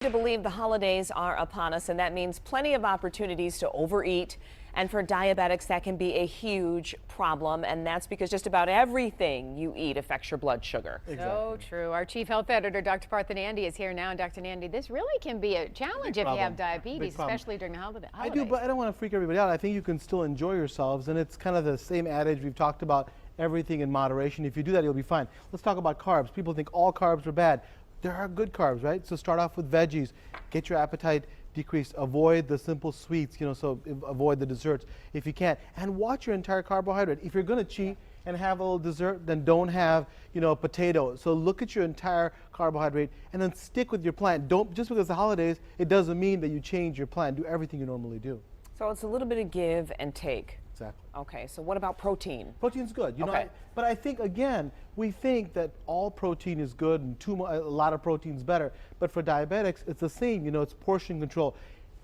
To believe the holidays are upon us, and that means plenty of opportunities to overeat. And for diabetics, that can be a huge problem, and that's because just about everything you eat affects your blood sugar. Exactly. So true. Our chief health editor, Dr. Partha Nandi, is here now. And Dr. Nandi, this really can be a challenge if you have diabetes, especially during the holidays. I do, but I don't want to freak everybody out. I think you can still enjoy yourselves, and it's kind of the same adage we've talked about, everything in moderation. If you do that, you'll be fine. Let's talk about carbs. People think all carbs are bad. There are good carbs, right? So start off with veggies. Get your appetite decreased. Avoid the simple sweets, so avoid the desserts if you can. And watch your entire carbohydrate. If you're going to cheat and have a little dessert, then don't have, potato. So look at your entire carbohydrate and then stick with your plan. Don't, just because it's the holidays, it doesn't mean that you change your plan. Do everything you normally do. So it's a little bit of give and take. Exactly. Okay, so what about protein? Protein's good. But I think, again, we think that all protein is good and a lot of protein is better. But for diabetics, it's the same. It's portion control.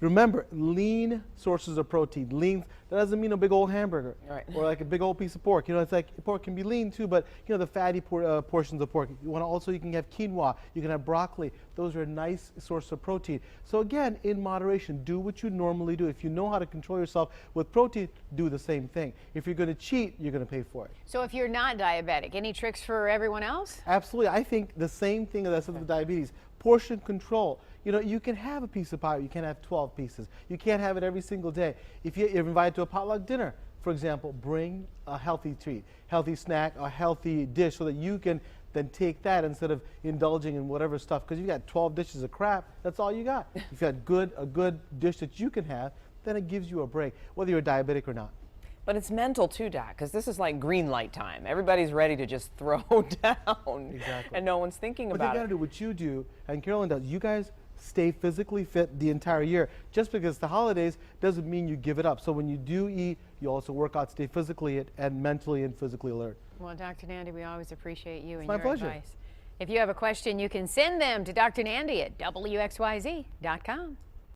Remember, lean sources of protein. Lean, that doesn't mean a big old hamburger or like a big old piece of pork. It's like pork can be lean too, but the fatty portions of pork. You can have quinoa, you can have broccoli. Those are a nice source of protein. So again, in moderation, do what you normally do. If you know how to control yourself with protein, do the same thing. If you're going to cheat, you're going to pay for it. So if you're not diabetic, any tricks for everyone else? Absolutely. I think the same thing that I said with diabetes. Portion control. You can have a piece of pie, you can't have 12 pieces. You can't have it every single day. If you're invited to a potluck dinner, for example, bring a healthy treat, healthy snack, a healthy dish so that you can then take that instead of indulging in whatever stuff. Because you got 12 dishes of crap, that's all you got. If you got a good dish that you can have, then it gives you a break, whether you're diabetic or not. But it's mental too, Doc, because this is like green light time. Everybody's ready to just throw down. Exactly. And no one's thinking about it. But you got to do what you do, and Carolyn does. You guys stay physically fit the entire year. Just because the holidays doesn't mean you give it up. So when you do eat, you also work out, stay physically and mentally and physically alert. Well, Dr. Nandi, we always appreciate you and your advice. If you have a question, you can send them to Dr. Nandi at WXYZ.com.